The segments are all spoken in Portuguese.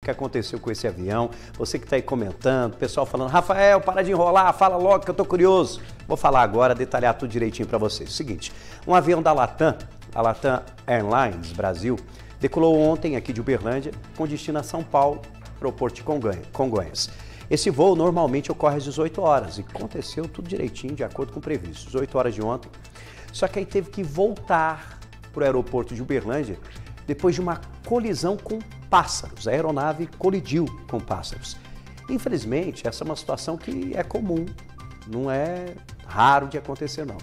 que aconteceu com esse avião, você que está aí comentando, pessoal falando, Rafael, para de enrolar, fala logo que eu tô curioso. Vou falar agora, detalhar tudo direitinho para vocês. Seguinte, um avião da Latam, a Latam Airlines Brasil, decolou ontem aqui de Uberlândia com destino a São Paulo, aeroporto de Congonhas. Esse voo normalmente ocorre às 18 horas e aconteceu tudo direitinho, de acordo com o previsto, 18 horas de ontem. Só que aí teve que voltar para o aeroporto de Uberlândia depois de uma colisão com pássaros. A aeronave colidiu com pássaros. Infelizmente, essa é uma situação que é comum, não é raro de acontecer não.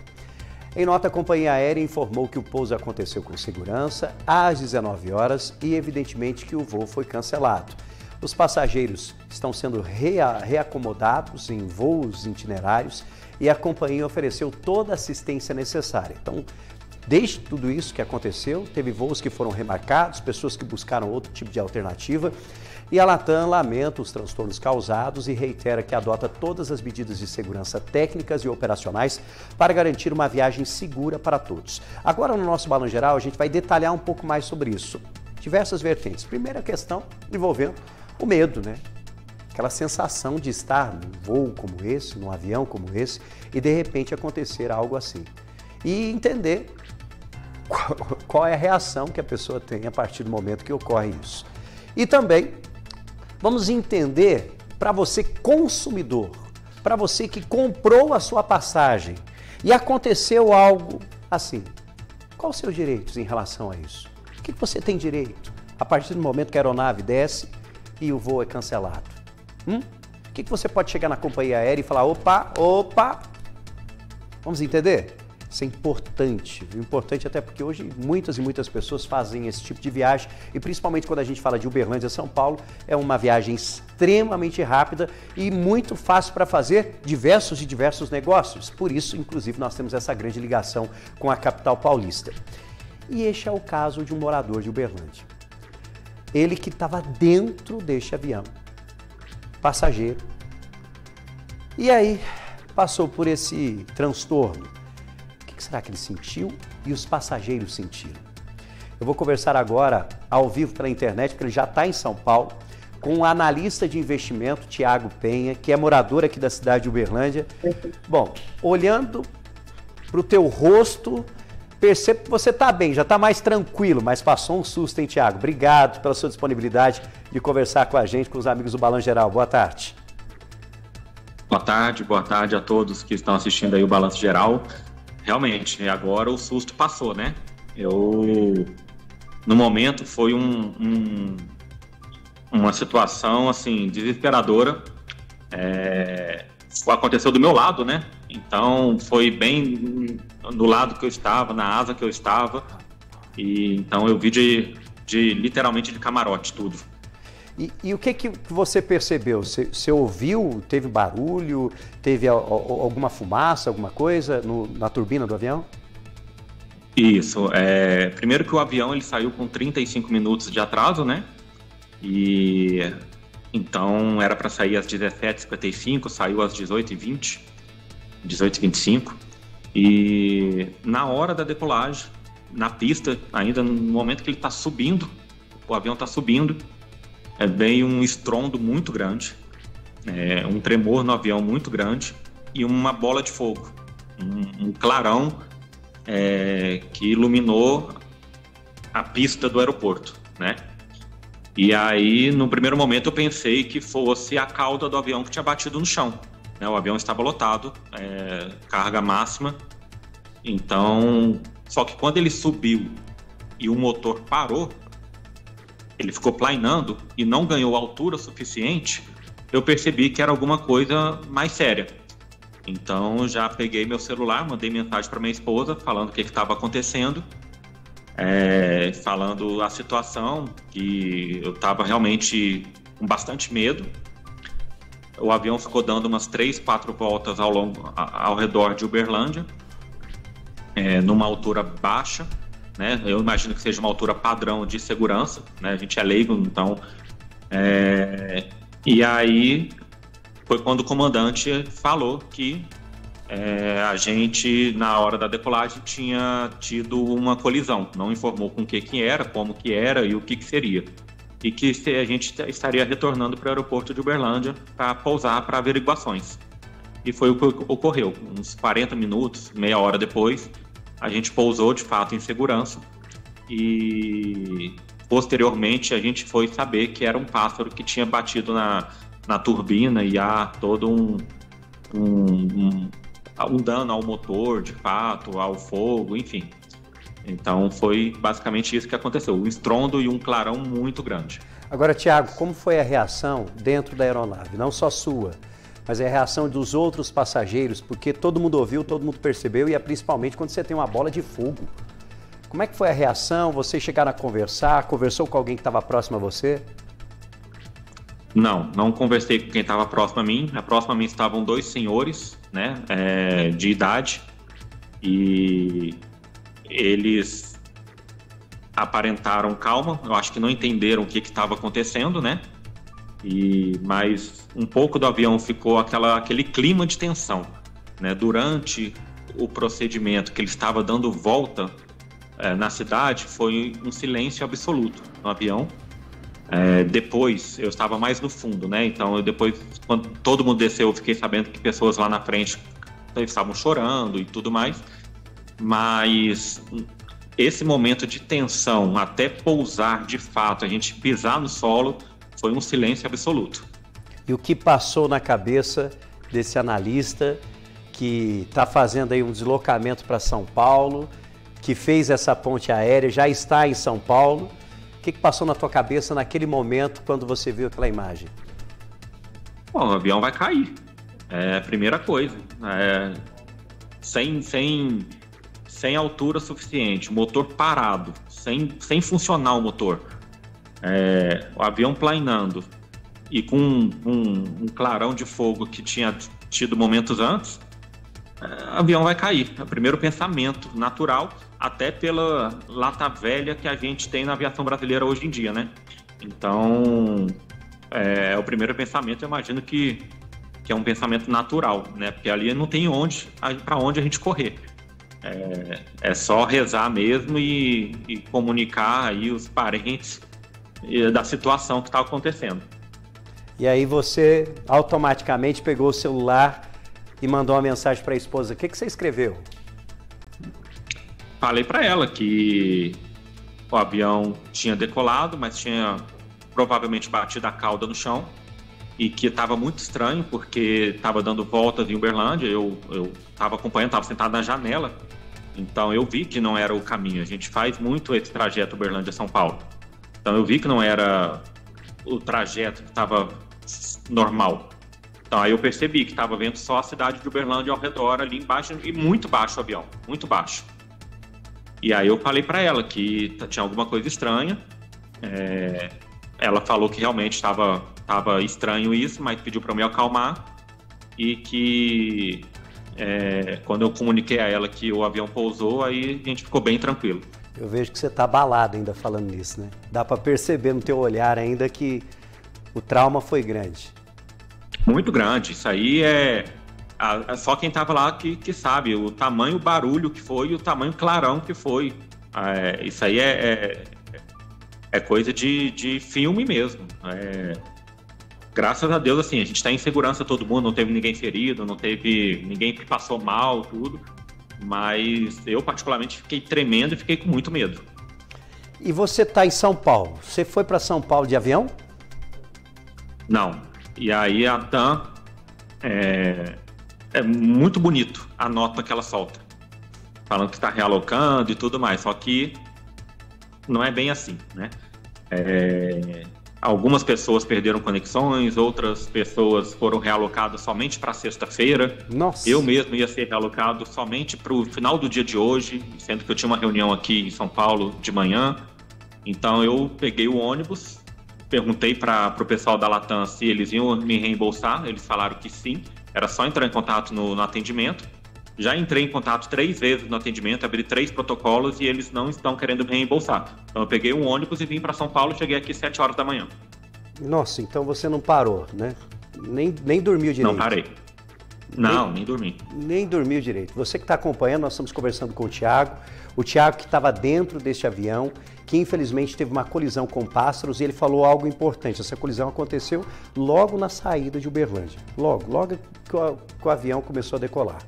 Em nota, a companhia aérea informou que o pouso aconteceu com segurança às 19 horas e evidentemente que o voo foi cancelado. Os passageiros estão sendo reacomodados em voos itinerários e a companhia ofereceu toda a assistência necessária. Então, desde tudo isso que aconteceu, teve voos que foram remarcados, pessoas que buscaram outro tipo de alternativa e a Latam lamenta os transtornos causados e reitera que adota todas as medidas de segurança técnicas e operacionais para garantir uma viagem segura para todos. Agora, no nosso Balanço Geral, a gente vai detalhar um pouco mais sobre isso. Diversas vertentes. Primeira questão envolvendo o medo, né? Aquela sensação de estar num voo como esse, num avião como esse, e de repente acontecer algo assim. E entender qual é a reação que a pessoa tem a partir do momento que ocorre isso. E também vamos entender, para você consumidor, para você que comprou a sua passagem e aconteceu algo assim, quais os seus direitos em relação a isso? O que você tem direito a partir do momento que a aeronave desce e o voo é cancelado? O que você pode chegar na companhia aérea e falar, opa, vamos entender? Isso é importante, importante até porque hoje muitas e muitas pessoas fazem esse tipo de viagem e principalmente quando a gente fala de Uberlândia, São Paulo, é uma viagem extremamente rápida e muito fácil para fazer diversos negócios. Por isso, inclusive, nós temos essa grande ligação com a capital paulista. E este é o caso de um morador de Uberlândia. Ele que estava dentro deste avião, passageiro, e aí passou por esse transtorno. O que será que ele sentiu e os passageiros sentiram? Eu vou conversar agora, ao vivo pela internet, porque ele já está em São Paulo, com o analista de investimento, Tiago Penha, que é morador aqui da cidade de Uberlândia. Bom, olhando para o teu rosto, percebo que você está bem, já está mais tranquilo, mas passou um susto, hein, Tiago? Obrigado pela sua disponibilidade de conversar com a gente, com os amigos do Balanço Geral. Boa tarde. Boa tarde a todos que estão assistindo aí o Balanço Geral. Realmente, agora o susto passou, né? No momento, foi uma situação, assim, desesperadora. Aconteceu do meu lado, né? Então, foi bem do lado que eu estava, na asa que eu estava. E então, eu vi literalmente de camarote tudo. E o que você percebeu? Você ouviu? Teve barulho? Teve alguma fumaça, alguma coisa na turbina do avião? Isso. Primeiro que o avião ele saiu com 35 minutos de atraso, né? E então era para sair às 17h55, saiu às 18h20, 18h25. E na hora da decolagem, na pista, ainda no momento que ele está subindo, o avião está subindo, veio um estrondo muito grande, um tremor no avião muito grande e uma bola de fogo, um clarão que iluminou a pista do aeroporto, né? E aí, no primeiro momento, eu pensei que fosse a cauda do avião que tinha batido no chão, né? O avião estava lotado, carga máxima, então, só que quando ele subiu e o motor parou, ele ficou planeando e não ganhou altura suficiente, eu percebi que era alguma coisa mais séria. Então, já peguei meu celular, mandei mensagem para minha esposa, falando o que estava acontecendo, falando a situação, que eu estava realmente com bastante medo. O avião ficou dando umas 3, 4 voltas ao redor de Uberlândia, numa altura baixa, né? Eu imagino que seja uma altura padrão de segurança, né? A gente é leigo, então... E aí foi quando o comandante falou que a gente, na hora da decolagem, tinha tido uma colisão. Não informou com o que era, como que era e o que seria. e que a gente estaria retornando para o aeroporto de Uberlândia para pousar para averiguações. E foi o que ocorreu. Uns 40 minutos, meia hora depois, a gente pousou de fato em segurança e posteriormente a gente foi saber que era um pássaro que tinha batido na turbina e há todo um dano ao motor, de fato, ao fogo, enfim. Então foi basicamente isso que aconteceu, um estrondo e um clarão muito grande. Agora, Tiago, como foi a reação dentro da aeronave? Não só sua, mas a reação dos outros passageiros, porque todo mundo ouviu, todo mundo percebeu, e é principalmente quando você tem uma bola de fogo. Como é que foi a reação? Vocês chegaram a conversar? Conversou com alguém que estava próximo a você? Não conversei com quem estava próximo a mim. Próximo a mim estavam dois senhores, né, de idade, e eles aparentaram calma. Eu acho que não entenderam o que estava acontecendo, né? Mas um pouco do avião ficou aquele clima de tensão, né? Durante o procedimento que ele estava dando volta na cidade, foi um silêncio absoluto no avião. Depois, eu estava mais no fundo, né? Então, depois, quando todo mundo desceu, eu fiquei sabendo que pessoas lá na frente estavam chorando e tudo mais. Mas esse momento de tensão, até pousar de fato, a gente pisar no solo, foi um silêncio absoluto. E o que passou na cabeça desse analista que está fazendo aí um deslocamento para São Paulo, que fez essa ponte aérea, já está em São Paulo? O que passou na tua cabeça naquele momento quando você viu aquela imagem? Bom, o avião vai cair, é a primeira coisa. Sem altura suficiente, motor parado, sem funcionar o motor, o avião planeando e com um clarão de fogo que tinha tido momentos antes, o avião vai cair. É o primeiro pensamento natural, até pela lata velha que a gente tem na aviação brasileira hoje em dia, né? Então, o primeiro pensamento, eu imagino que é um pensamento natural, né? Porque ali não tem para onde a gente correr. É só rezar mesmo e comunicar aí os parentes da situação que está acontecendo. E aí você automaticamente pegou o celular e mandou uma mensagem para a esposa. O que você escreveu? Falei para ela que o avião tinha decolado, mas tinha provavelmente batido a cauda no chão e que estava muito estranho porque estava dando voltas em Uberlândia. Eu estava acompanhando, estava sentado na janela, então eu vi que não era o caminho. A gente faz muito esse trajeto Uberlândia-São Paulo. Então eu vi que não era o trajeto que estava normal. Então aí eu percebi que estava vendo só a cidade de Uberlândia ao redor, ali embaixo, e muito baixo o avião, muito baixo. E aí eu falei para ela que tinha alguma coisa estranha. Ela falou que realmente estava estranho isso, mas pediu para eu me acalmar e que quando eu comuniquei a ela que o avião pousou, aí a gente ficou bem tranquilo. Eu vejo que você está abalado ainda falando nisso, né? Dá para perceber no teu olhar ainda que o trauma foi grande. Muito grande. Isso aí só quem estava lá que sabe o tamanho, o barulho que foi e o tamanho clarão que foi. Isso aí é coisa de filme mesmo. Graças a Deus, assim, a gente está em segurança todo mundo, não teve ninguém ferido, não teve ninguém que passou mal, tudo. Mas eu particularmente fiquei tremendo e fiquei com muito medo. E você está em São Paulo? Você foi para São Paulo de avião? Não. E aí a TAM é muito bonito a nota que ela solta, falando que está realocando e tudo mais, só que não é bem assim, né? Algumas pessoas perderam conexões, outras pessoas foram realocadas somente para sexta-feira. Nossa. Eu mesmo ia ser realocado somente para o final do dia de hoje, sendo que eu tinha uma reunião aqui em São Paulo de manhã. Então eu peguei o ônibus, perguntei para o pessoal da Latam se eles iam me reembolsar, eles falaram que sim, era só entrar em contato no atendimento. Já entrei em contato 3 vezes no atendimento, abri 3 protocolos e eles não estão querendo me reembolsar. Então eu peguei um ônibus e vim para São Paulo, cheguei aqui 7 horas da manhã. Nossa, então você não parou, né? Nem dormiu direito. Não parei. Não, nem dormi. Nem dormiu direito. Você que está acompanhando, nós estamos conversando com o Thiago que estava dentro deste avião, que infelizmente teve uma colisão com pássaros, e ele falou algo importante. Essa colisão aconteceu logo na saída de Uberlândia, logo que o avião começou a decolar.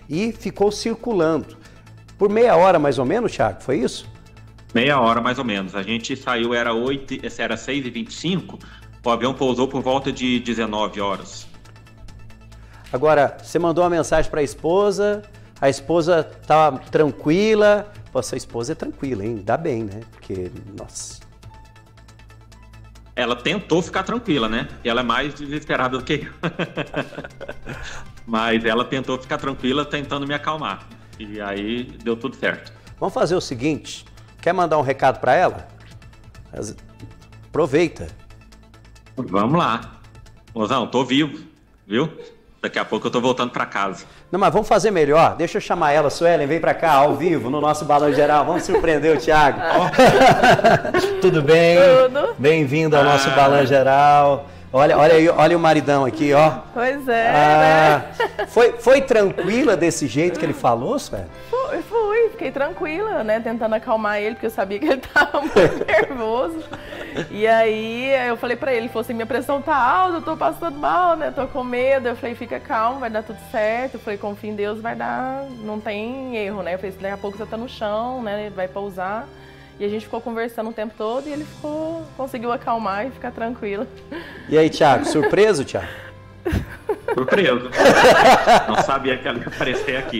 E ficou circulando por meia hora mais ou menos, Thiago, foi isso? Meia hora mais ou menos. A gente saiu, era 6h25, o avião pousou por volta de 19 horas. Agora, você mandou uma mensagem para a esposa estava tranquila. Pô, sua esposa é tranquila, hein? Dá bem, né? Porque, nossa. Ela tentou ficar tranquila, né? Ela é mais desesperada do que eu. Mas ela tentou ficar tranquila, tentando me acalmar. E aí deu tudo certo. Vamos fazer o seguinte, quer mandar um recado para ela? Aproveita. Vamos lá. Mozão, tô vivo, viu? Daqui a pouco eu tô voltando para casa. Não, mas vamos fazer melhor. Deixa eu chamar ela, Suelen, vem para cá, ao vivo, no nosso Balão Geral. Vamos surpreender o Thiago. Tudo bem? Tudo. Bem-vindo ao nosso Balão Geral. Olha aí, olha o maridão aqui, ó. Pois é, né? Foi tranquila desse jeito que ele falou, Suelen? Fui, fiquei tranquila, né? Tentando acalmar ele, porque eu sabia que ele tava muito nervoso. E aí eu falei pra ele, falou assim, minha pressão tá alta, eu tô passando mal, né? Tô com medo. Eu falei, fica calmo, vai dar tudo certo. Eu falei, confia em Deus, vai dar, não tem erro, né? Eu falei, daqui a pouco você tá no chão, né? Ele vai pousar. E a gente ficou conversando o tempo todo e ele conseguiu acalmar e ficar tranquilo. E aí, Thiago, surpreso, Thiago? Surpreso. Não sabia que ela ia aparecer aqui.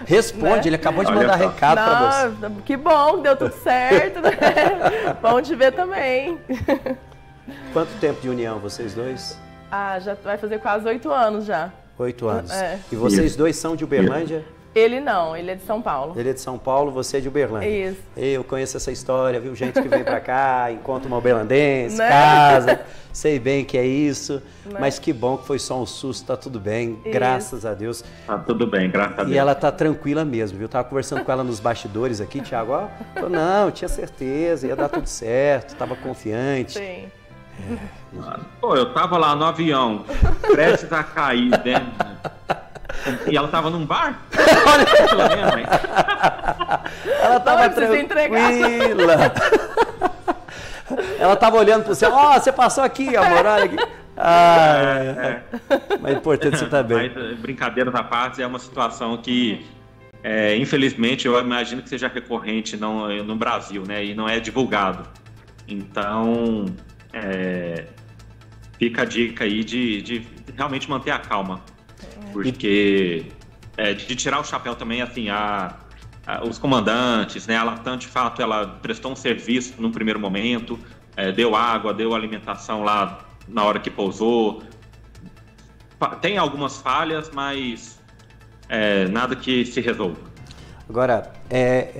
Responde, né? Ele acabou de mandar recado pra você. Que bom, deu tudo certo, né? Bom te ver também. Quanto tempo de união vocês dois? Já vai fazer quase 8 anos já. 8 anos. É. E vocês dois são de Uberlândia? Ele não, ele é de São Paulo. Ele é de São Paulo, você é de Uberlândia. Isso. Eu conheço essa história, viu? Gente que vem pra cá, encontra uma uberlandense, Né? casa, sei bem que é isso, Né? mas que bom que foi só um susto, tá tudo bem, Isso. graças a Deus. Tá tudo bem, graças a Deus. E ela tá tranquila mesmo, viu? Tava conversando com ela nos bastidores aqui, Thiago, ó, falou, não, tinha certeza, ia dar tudo certo, tava confiante. Sim. Pô, eu tava lá no avião, prestes a cair, né? E ela tava num bar? Ela tava tranquila. Ela tava olhando para você, ó, você passou aqui, amor, olha aqui. Mas é importante você estar bem. Mas, brincadeira da parte, é uma situação que, infelizmente, eu imagino que seja recorrente no Brasil, né? E não é divulgado. Então, fica a dica aí de realmente manter a calma. Porque de tirar o chapéu também, assim, os comandantes, né? A Latam, de fato, ela prestou um serviço no primeiro momento, deu água, deu alimentação lá na hora que pousou. Tem algumas falhas, mas nada que se resolva. Agora,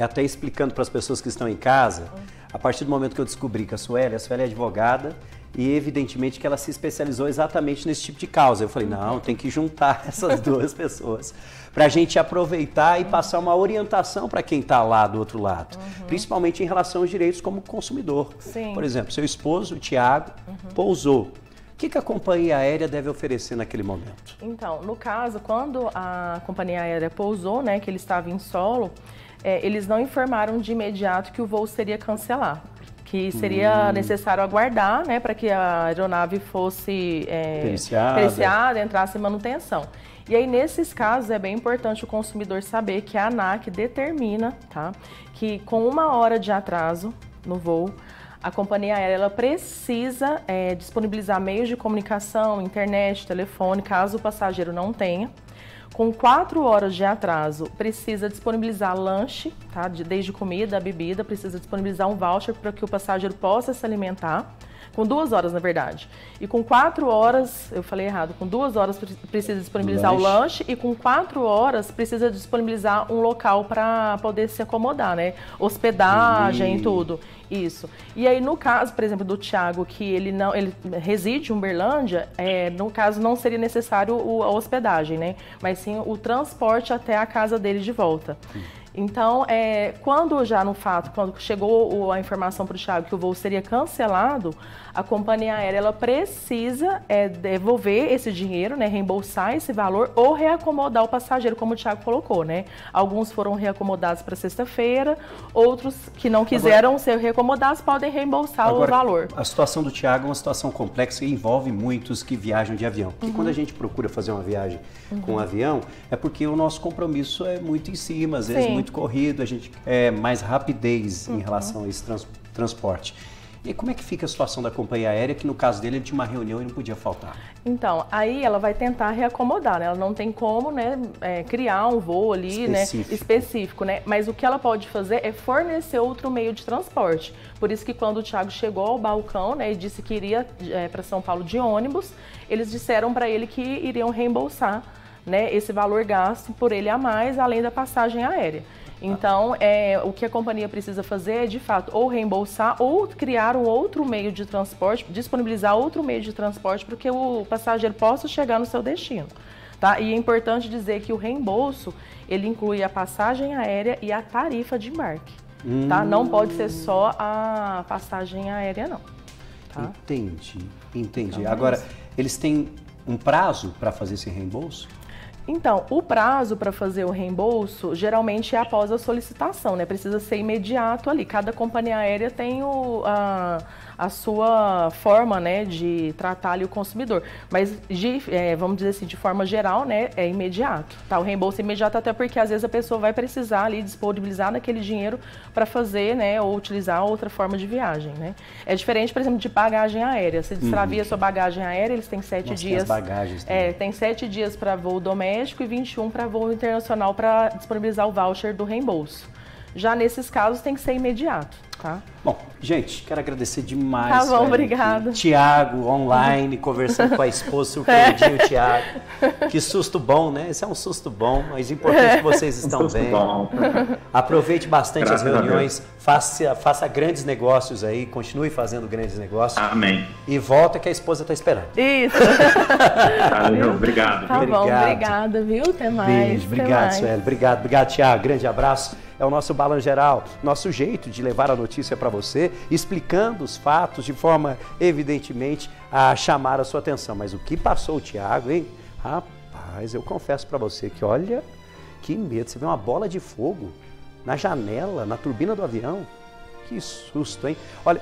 até explicando para as pessoas que estão em casa, a partir do momento que eu descobri que a Sueli é advogada, e evidentemente que ela se especializou exatamente nesse tipo de causa. Eu falei, não, tem que juntar essas duas pessoas para a gente aproveitar e passar uma orientação para quem está lá do outro lado, principalmente em relação aos direitos como consumidor. Sim. Por exemplo, seu esposo, o Thiago, pousou. O que a companhia aérea deve oferecer naquele momento? Então, no caso, quando a companhia aérea pousou, né, que ele estava em solo, eles não informaram de imediato que o voo seria cancelado. Que seria necessário aguardar, né, para que a aeronave fosse periciada, entrasse em manutenção. E aí, nesses casos, é bem importante o consumidor saber que a ANAC determina, tá, que com 1 hora de atraso no voo, a companhia aérea ela precisa disponibilizar meios de comunicação, internet, telefone, caso o passageiro não tenha. Com 4 horas de atraso, precisa disponibilizar lanche, tá? Desde comida, bebida, precisa disponibilizar um voucher para que o passageiro possa se alimentar. Com 2 horas, na verdade. E com 4 horas, eu falei errado, com 2 horas precisa disponibilizar o lanche e com 4 horas precisa disponibilizar um local para poder se acomodar, né? Hospedagem e tudo. Isso. E aí, no caso, por exemplo, do Thiago, que ele reside em Uberlândia, no caso não seria necessário a hospedagem, né? Mas sim o transporte até a casa dele de volta. Então, quando chegou a informação para o Thiago que o voo seria cancelado, a companhia aérea ela precisa devolver esse dinheiro, né, reembolsar esse valor ou reacomodar o passageiro, como o Thiago colocou, né? Alguns foram reacomodados para sexta-feira, outros que não quiseram ser reacomodados podem reembolsar o valor. A situação do Thiago é uma situação complexa e envolve muitos que viajam de avião. Porque quando a gente procura fazer uma viagem com um avião, é porque o nosso compromisso é muito em cima, às vezes muito corrido, a gente é mais rapidez em relação a esse transporte. E como é que fica a situação da companhia aérea, que no caso dele ele tinha uma reunião e não podia faltar? Então, aí ela vai tentar reacomodar, né? Ela não tem como, né, criar um voo ali, específico, né? Mas o que ela pode fazer é fornecer outro meio de transporte. Por isso que quando o Thiago chegou ao balcão, né, e disse que iria para São Paulo de ônibus, eles disseram para ele que iriam reembolsar, né, esse valor gasto por ele a mais, além da passagem aérea. Então, o que a companhia precisa fazer é, de fato, ou reembolsar ou criar um outro meio de transporte, disponibilizar outro meio de transporte para que o passageiro possa chegar no seu destino. Tá? E é importante dizer que o reembolso, ele inclui a passagem aérea e a tarifa de embarque. Tá? Não pode ser só a passagem aérea, não. Tá? Entendi. Então, agora, eles têm um prazo para fazer esse reembolso? Então, o prazo para fazer o reembolso geralmente é após a solicitação, né? Precisa ser imediato ali. Cada companhia aérea tem a sua forma, né, de tratar ali o consumidor. Mas, vamos dizer assim, de forma geral, né, é imediato. Tá? O reembolso é imediato até porque às vezes a pessoa vai precisar ali disponibilizar naquele dinheiro para fazer, né, ou utilizar outra forma de viagem, né? É diferente, por exemplo, de bagagem aérea. Se extravia sua bagagem aérea, eles têm 7 dias. Tem as bagagens também. Tem 7 dias para voo doméstico e 21 para voo internacional para disponibilizar o voucher do reembolso. Já nesses casos tem que ser imediato, tá? Bom, gente, quero agradecer demais. Tá bom, obrigada. Tiago, online, conversando com a esposa, surpreendinho o Tiago. Que susto bom, né? Esse é um susto bom, mas importante que vocês estão bem. Aproveite bastante as reuniões, faça grandes negócios aí, continue fazendo grandes negócios. Amém. E volta que a esposa está esperando. Isso. Valeu, obrigado. Tá bom, obrigada, viu? Até mais. Beijo, obrigado, Sueli. Obrigado, Tiago. Grande abraço. É o nosso Balanço Geral, nosso jeito de levar a notícia para você, explicando os fatos de forma, evidentemente, a chamar a sua atenção. Mas o que passou o Thiago, hein? Rapaz, eu confesso para você que, olha, que medo. Você vê uma bola de fogo na janela, na turbina do avião. Que susto, hein? Olha,